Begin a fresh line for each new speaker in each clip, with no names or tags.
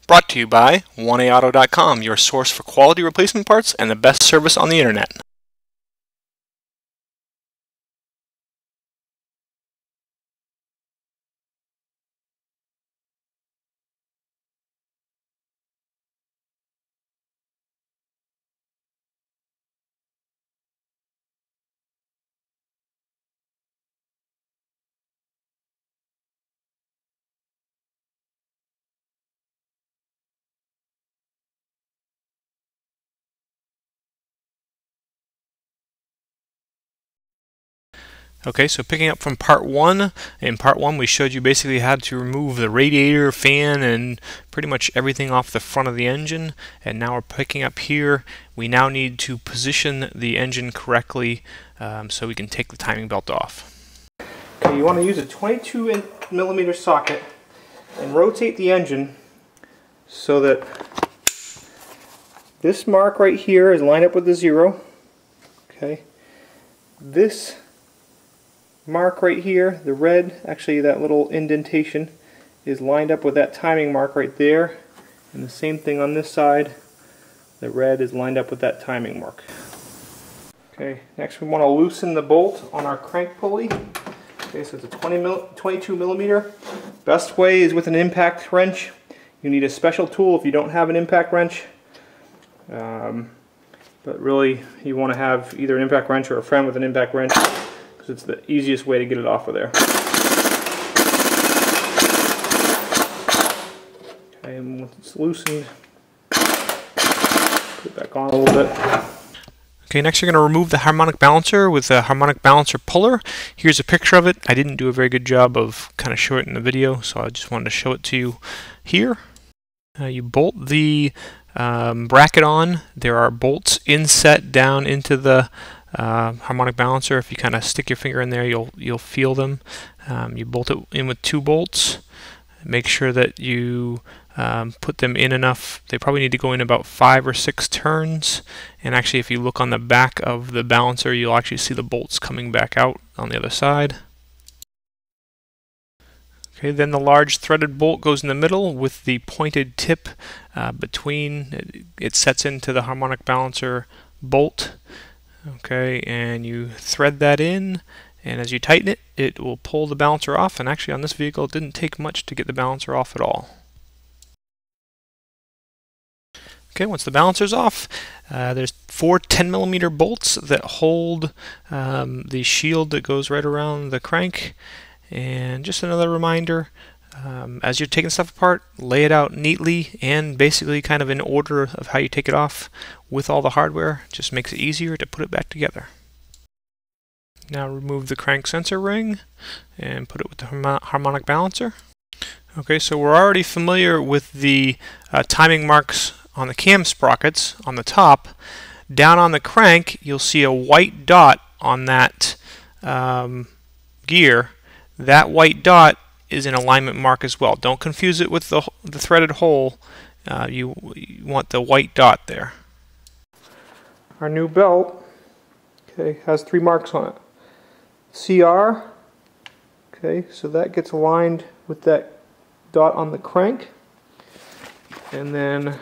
Brought to you by 1AAuto.com, your source for quality replacement parts and the best service on the internet. Okay, so picking up from part one, in part one we showed you basically how to remove the radiator, fan, and pretty much everything off the front of the engine. And now we're picking up here. We now need to position the engine correctly so we can take the timing belt off. Okay, you want to use a 22mm socket and rotate the engine so that this mark right here is lined up with the 0. Okay, this mark right here, the red, actually that little indentation, is lined up with that timing mark right there, and the same thing on this side, the red is lined up with that timing mark. Okay, next we want to loosen the bolt on our crank pulley. Okay, so it's a 22mm. Best way is with an impact wrench. You need a special tool if you don't have an impact wrench. But really you want to have either an impact wrench or a friend with an impact wrench, because it's the easiest way to get it off of there. Okay, and once it's loosened, put it back on a little bit. Okay, next you're going to remove the harmonic balancer with a harmonic balancer puller. Here's a picture of it. I didn't do a very good job of kind of showing it in the video, so I just wanted to show it to you here. You bolt the bracket on. There are bolts inset down into the harmonic balancer. If you kind of stick your finger in there, you'll feel them. You bolt it in with 2 bolts. Make sure that you put them in enough. They probably need to go in about 5 or 6 turns. And actually, if you look on the back of the balancer, you'll actually see the bolts coming back out on the other side. Okay, then the large threaded bolt goes in the middle with the pointed tip between. It sets into the harmonic balancer bolt. Okay, and you thread that in, and as you tighten it, it will pull the balancer off. And actually on this vehicle it didn't take much to get the balancer off at all. Okay, once the balancer's off, there's 4 10mm bolts that hold the shield that goes right around the crank. And just another reminder, as you're taking stuff apart, lay it out neatly and basically kind of in order of how you take it off with all the hardware. Just makes it easier to put it back together. Now remove the crank sensor ring and put it with the harmonic balancer. Okay, so we're already familiar with the timing marks on the cam sprockets on the top. Down on the crank, you'll see a white dot on that gear. That white dot is an alignment mark as well. Don't confuse it with the threaded hole. You want the white dot there. Our new belt, okay, has 3 marks on it. CR, okay, so that gets aligned with that dot on the crank. And then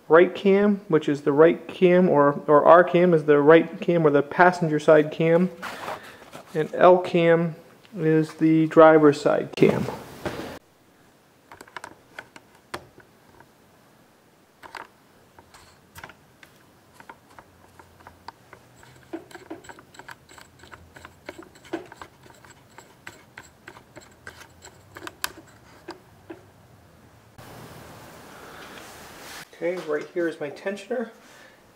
right cam, which is the right cam, or R cam is the right cam or the passenger side cam. And L cam is the driver's side cam. Okay, right here is my tensioner.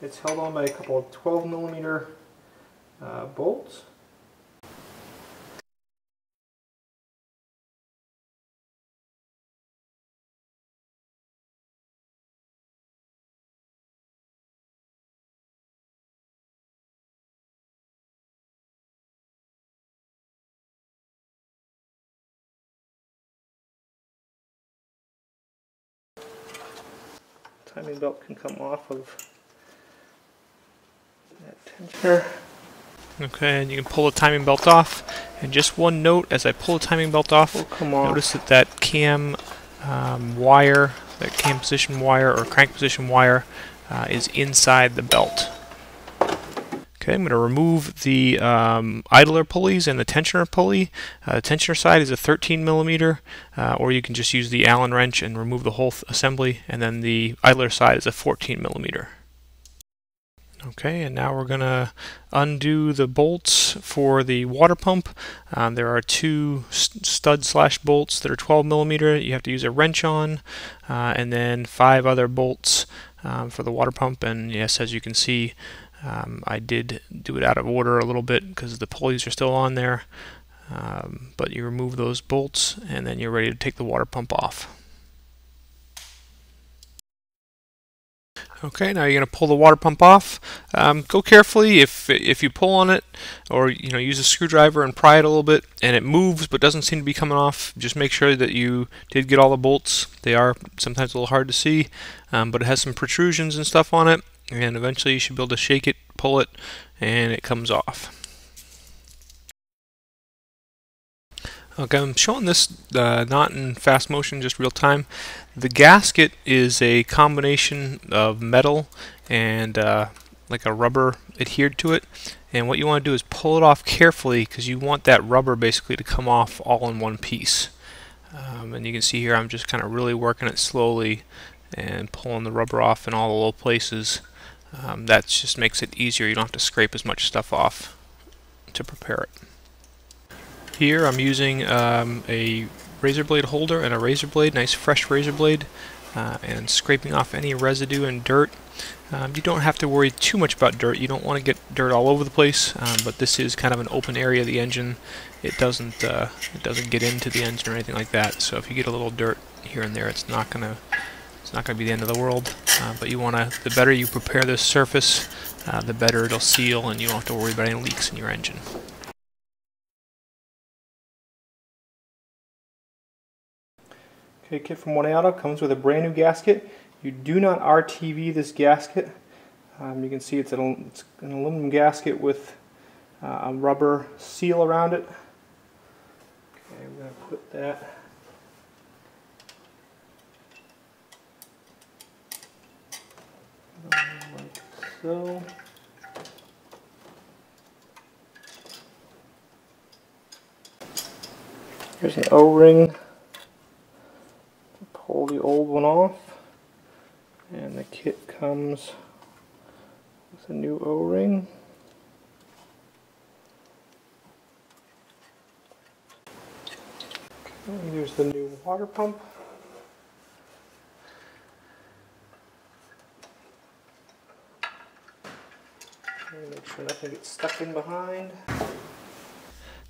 It's held on by a couple of 12mm bolts. Timing belt can come off of that tensioner. Okay, and you can pull the timing belt off. And just one note, as I pull the timing belt off, notice that that cam wire, that cam position wire or crank position wire, is inside the belt. Okay, I'm going to remove the idler pulleys and the tensioner pulley. The tensioner side is a 13 millimeter, or you can just use the Allen wrench and remove the whole assembly, and then the idler side is a 14 millimeter. Okay, and now we're going to undo the bolts for the water pump. There are two stud slash bolts that are 12 millimeter. You have to use a wrench on, and then 5 other bolts for the water pump. And yes, as you can see, I did do it out of order a little bit because the pulleys are still on there. But you remove those bolts, and then you're ready to take the water pump off. Okay, now you're going to pull the water pump off. Go carefully. If you pull on it, or use a screwdriver and pry it a little bit, and it moves but doesn't seem to be coming off, just make sure that you did get all the bolts. They are sometimes a little hard to see, but it has some protrusions and stuff on it, and eventually you should be able to shake it, pull it, and it comes off. Okay, I'm showing this not in fast motion, just real time. The gasket is a combination of metal and like a rubber adhered to it. And what you want to do is pull it off carefully because you want that rubber basically to come off all in one piece. And you can see here I'm just kind of really working it slowly and pulling the rubber off in all the little places. That just makes it easier. You don't have to scrape as much stuff off to prepare it. Here I'm using a razor blade holder and a razor blade, nice fresh razor blade, and scraping off any residue and dirt. You don't have to worry too much about dirt. You don't want to get dirt all over the place, but this is kind of an open area of the engine. It doesn't get into the engine or anything like that. So if you get a little dirt here and there, it's not gonna be the end of the world. But the better you prepare this surface, the better it'll seal, and you won't have to worry about any leaks in your engine. Okay, kit from One Auto comes with a brand new gasket. You do not RTV this gasket. You can see it's an aluminum gasket with a rubber seal around it. Okay, I'm going to put that like so. Here's an O-ring. Pull the old one off, and the kit comes with a new O-ring. Okay, here's the new water pump. Make sure nothing gets stuck in behind.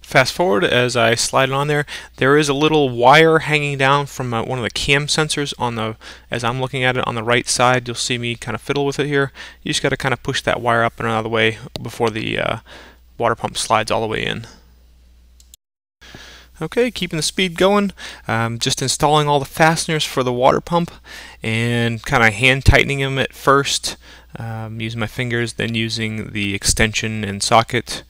Fast forward as I slide it on there. There is a little wire hanging down from one of the cam sensors as I'm looking at it on the right side. You'll see me kind of fiddle with it here. You just got to kind of push that wire up and out of the way before the water pump slides all the way in. Okay, keeping the speed going. Just installing all the fasteners for the water pump and kind of hand tightening them at first, using my fingers, then using the extension and socket.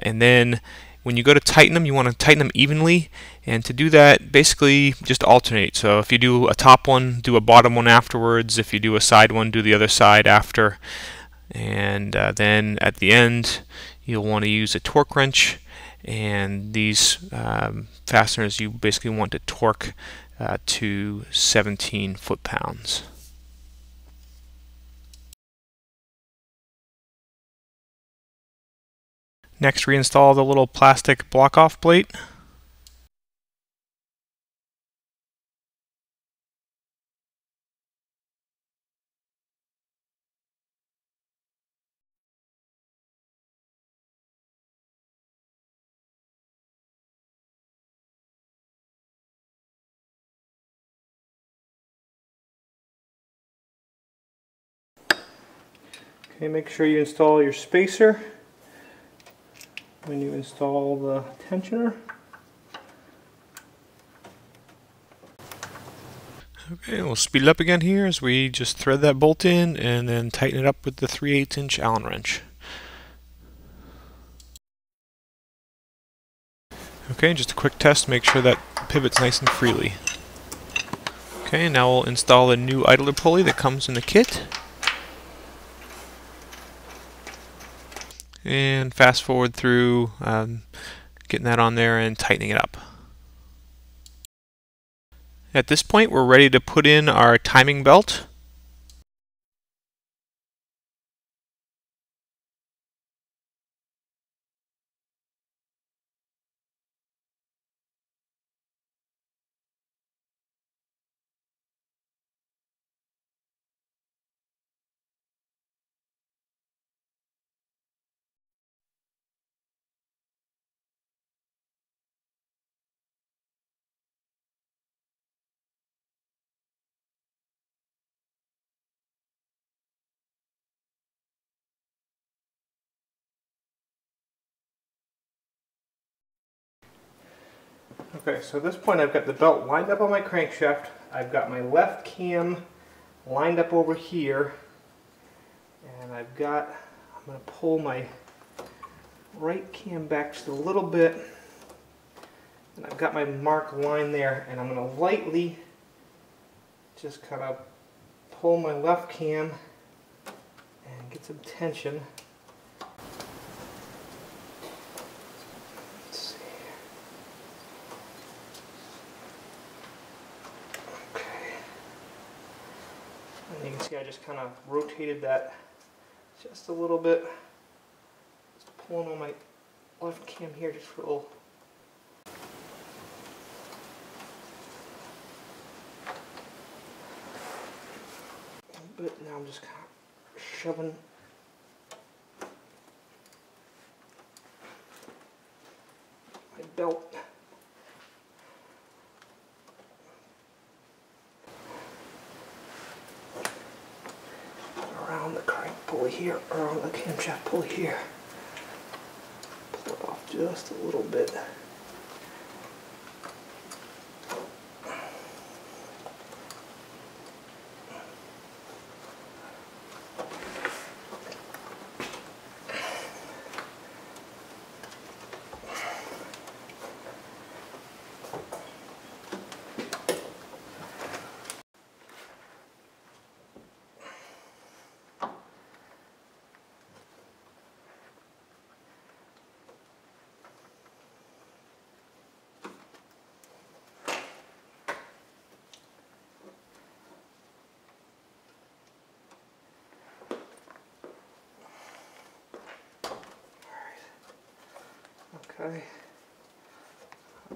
And then when you go to tighten them, you want to tighten them evenly, and to do that, basically just alternate. So if you do a top one, do a bottom one afterwards. If you do a side one, do the other side after. And then at the end, you'll want to use a torque wrench, and these fasteners you basically want to torque to 17 foot-pounds. Next, reinstall the little plastic block-off plate. Okay, make sure you install your spacer when you install the tensioner. Okay, we'll speed it up again here as we just thread that bolt in and then tighten it up with the 3/8" Allen wrench. Okay, just a quick test, make sure that pivots nice and freely. Okay, now we'll install the new idler pulley that comes in the kit. And fast forward through getting that on there and tightening it up. At this point, we're ready to put in our timing belt. Okay, so at this point I've got the belt lined up on my crankshaft. I've got my left cam lined up over here, and I'm going to pull my right cam back just a little bit, and I've got my mark line there, and I'm going to lightly just kind of pull my left cam and get some tension. And you can see I just kind of rotated that just a little bit. Just pulling on my left cam here just for a little. Bit. Now I'm just kind of shoving my belt around the crank pulley here, around the camshaft pulley here. Pull it off just a little bit. Okay,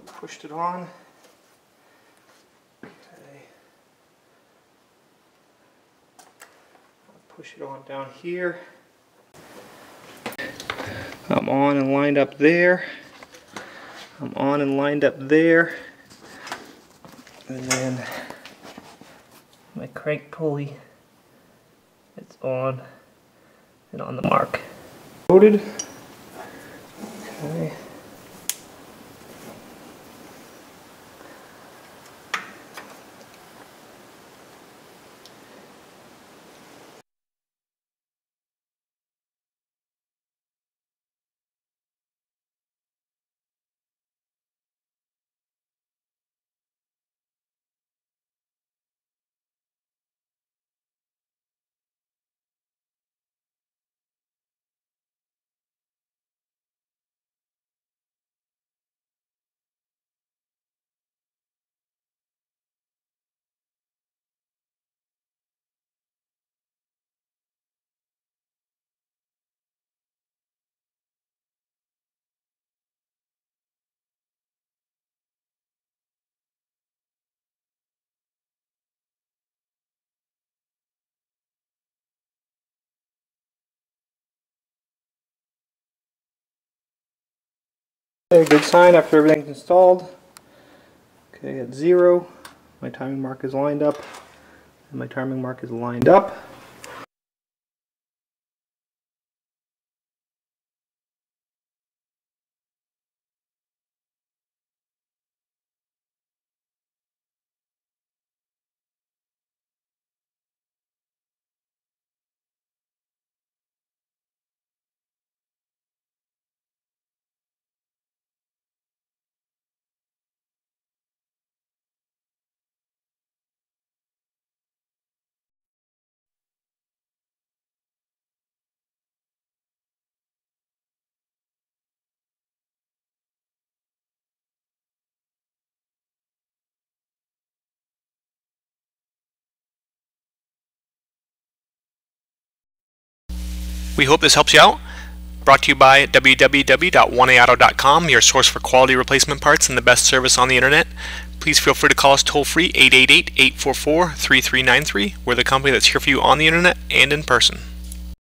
pushed it on. Okay, push it on down here. I'm on and lined up there. I'm on and lined up there. And then my crank pulley, it's on and on the mark. Loaded. Okay. Okay, good sign after everything's installed. Okay, at 0, my timing mark is lined up, and my timing mark is lined up. We hope this helps you out. Brought to you by www.1aauto.com, your source for quality replacement parts and the best service on the internet. Please feel free to call us toll-free 888-844-3393. We're the company that's here for you on the internet and in person.